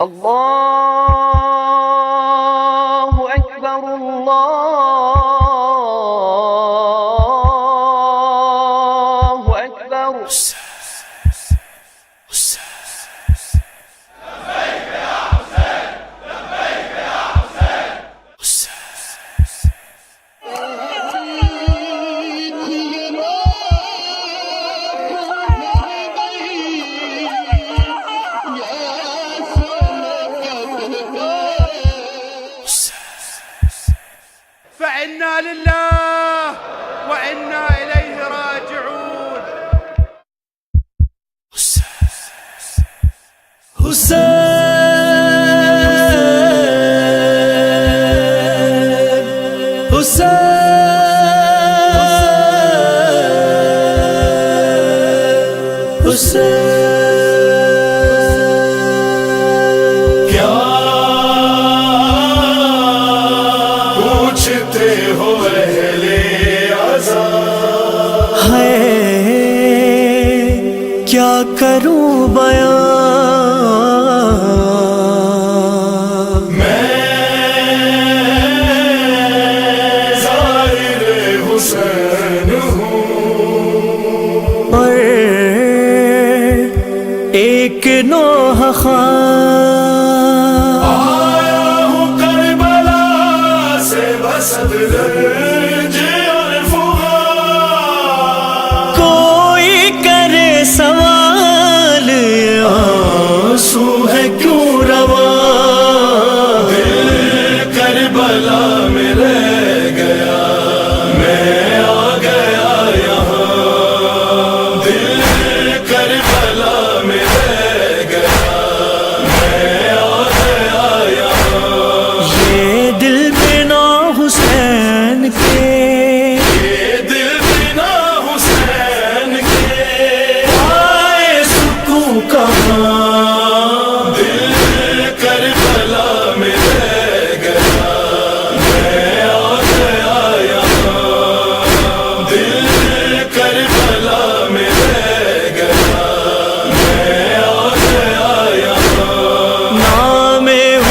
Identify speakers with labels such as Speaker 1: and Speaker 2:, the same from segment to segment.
Speaker 1: اللہ اکبر اللہ اکبر
Speaker 2: فإنا لله وإنا إليه راجعون.
Speaker 3: کیا کروں بیان
Speaker 4: میں ظاہر حسین ہوں
Speaker 3: اور ایک نوح خان
Speaker 4: آیا ہوں کربلا سے بصدر
Speaker 3: سوال آنسو ہے کیوں رواں
Speaker 4: دل کربلا میں رہ گیا میں آ گیا یہاں دل کربلا میں رہ گیا میں آ گیا یہاں
Speaker 3: یہ دل بنا حسین کے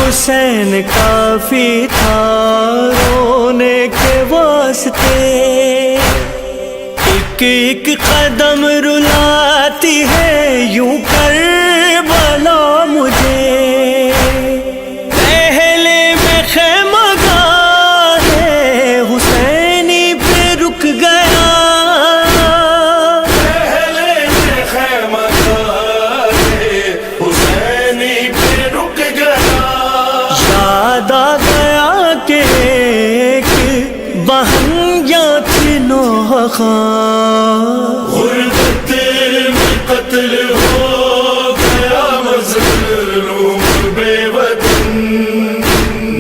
Speaker 3: حسین کافی تھا رونے کے واسطے ایک ایک قدم رلاتی ہے یوں کربلا مجھے پہلے میں خیمہ گاہ حسینی پہ رک گیا
Speaker 4: پہلے میں خیمہ گاہ حسینی پہ رک گیا
Speaker 3: یاد آ گیا کہ ایک بہن یا تھی نوح خان
Speaker 4: غربت میں قتل ہو گیا مظلوم بے وطن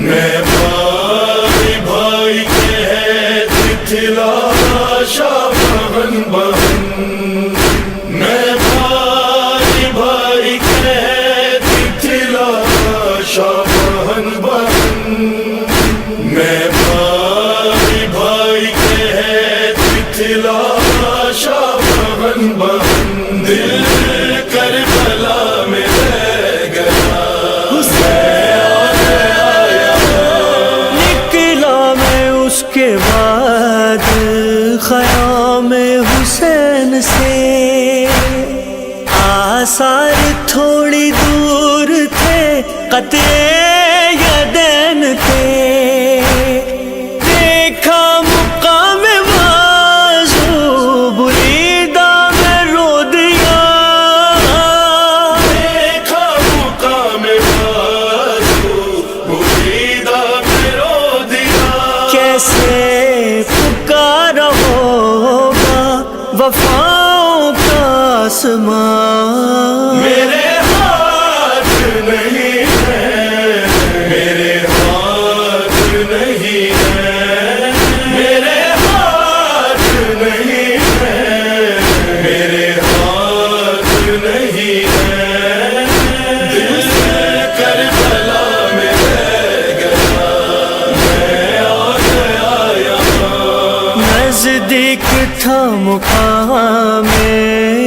Speaker 4: میں بھائی بھائی کے ہے تلاشا بہن بہن میں بھائی بھائی کے ہے تلاشا بہن بہن میں بھائی بھائی کے ہے تلاشا بہن بہن دل کربلا میں رہ گیا
Speaker 3: نکلا میں اس کے بعد خیام حسین سے آثار تھوڑی دور تھے قطع یدین تھے دیکھا مقام بازو بریدہ میں رو دیا
Speaker 4: دیکھا مقام بازو بریدہ میں رو دیا
Speaker 3: کیسے پکارا ہوگا وفاؤں کا آسمان
Speaker 4: میرے ہاتھ نہیں ہے میرے ہاتھ نہیں ہے میرے ہاتھ نہیں ہے میرے ہاتھ نہیں ہے دل کربلا میں رہ گیا میں آ گیا یہاں
Speaker 3: نزدیک تھا مقام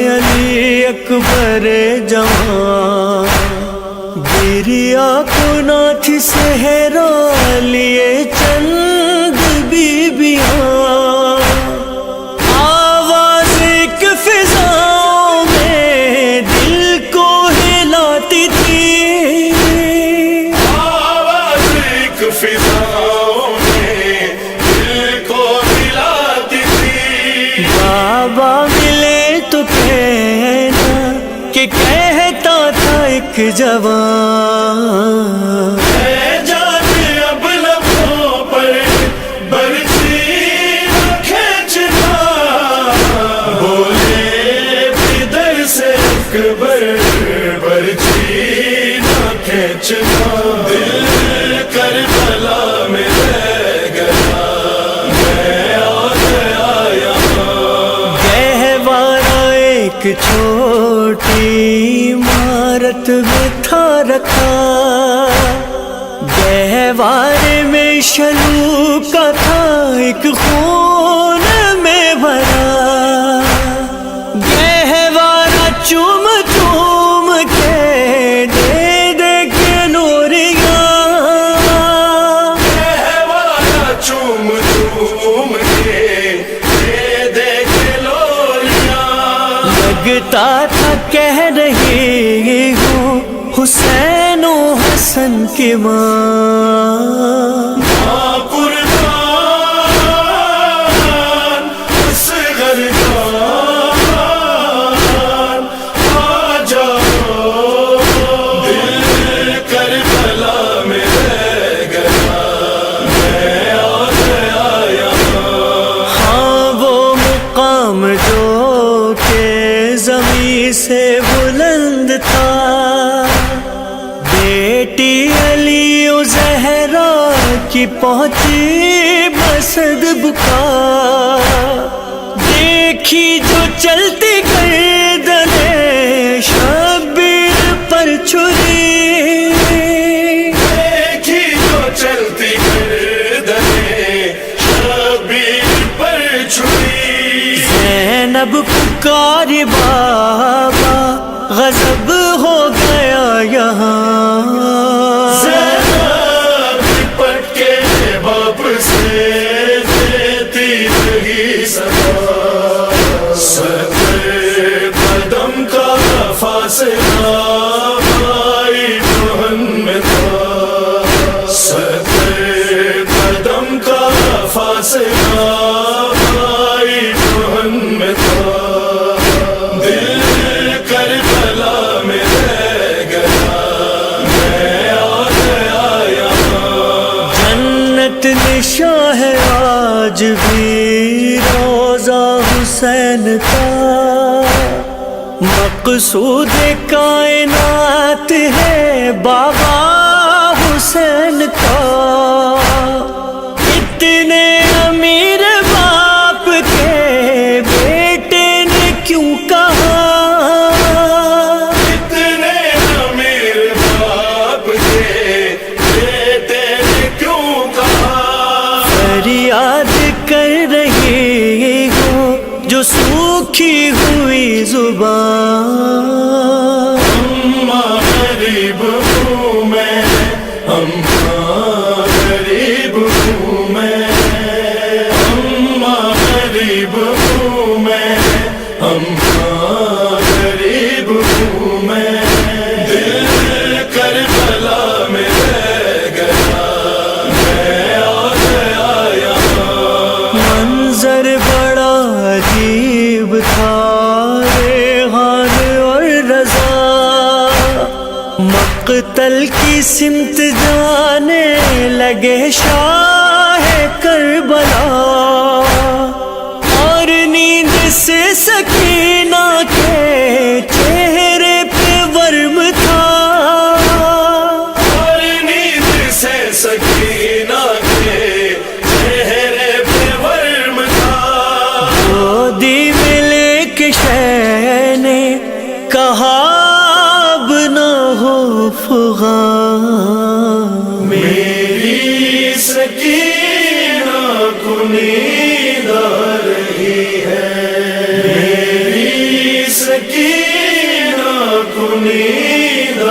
Speaker 3: علی اکبر جوان دریا کو نہ تھی صحرا لیے چند بیبیاں، آواز ایک فضاؤں میں دل کو ہلاتی تھی،
Speaker 4: آواز ایک فضاؤں میں دل کو ہلاتی تھی۔
Speaker 3: بابا ملے تو کہنا کہ کہتا تھا ایک جوان،
Speaker 4: اے جانے اب لبوں پر برچی نہ کھینچنا، بولے بدر سے اکبر برچی نہ کھینچنا، دل کربلا میں رہ گیا میں آ گیا یہاں۔
Speaker 3: گہوارہ ایک چھوٹی عمارت میں تھا رکھا، گہوارے میں شلو کا تھا ایک خون میں بھرا، گہوارہ چوم چوم کے دے دے کے نوریاں،
Speaker 4: گہوارہ چوم چوم کے دے دے کے لولیاں،
Speaker 3: لگتا تھا کہہ رہی ہوں حسین و حسن کی ماں،
Speaker 4: ماں قربان اصغر جان آ جاؤ، دل کربلا میں رہ گیا میں آ گیا یہاں۔
Speaker 3: ہاں وہ مقام جو کہ زمین سے بلند تھا، بیٹی علی و زہرا کی پہنچی بسد بکا، دیکھی جو چلتی گردنے شبیر پر چھری،
Speaker 4: دیکھی جو چلتی گردنے شبیر پر چھری،
Speaker 3: زینب پکاری بابا غضب ہو گیا یہاں،
Speaker 4: زینب لپٹ کے باپ سے دیتی رہی صدا، صدر قدم کا فاصلہ بھائی بہن میں تھا، صدر قدم کا فاصلہ بھائی بہن میں تھا، دل کربلا میں رہ گیا میں آ گیا یہاں۔
Speaker 3: جنت نشاں ہے آج بھی روضہ حسین کا، مقصود کائنات ہے بابا حسین کا، اتنے امیر باپ کے بیٹے نے کیوں کہا،
Speaker 4: اتنے امیر باپ کے بیٹے نے کیوں کہا،
Speaker 3: فریاد کر رہی ہوں جو سوکھی ہوئی زبان،
Speaker 4: اماں غریب ہوں میں، اماں غریب ہوں میں، اماں غریب ہوں میں، اماں غریب ہوں میں، دل کربلا میں رہ گیا میں آ گیا یہاں۔
Speaker 3: منظر بڑا عجیب تھا، ریحان اور رضا مقتل کی سمت جانے لگے شاہ کربلا، اور نیند سے سکینہ کے چہرے پہ ورم تھا،
Speaker 4: اور نیند سے سکینہ کے چہرے پہ ورم تھا،
Speaker 3: گودی میں لے کے شہ نے کہا اب نہ ہو فغان،
Speaker 4: میری سکینہ کو نیند آ رہی ہے، میری سکینہ کو نیند آ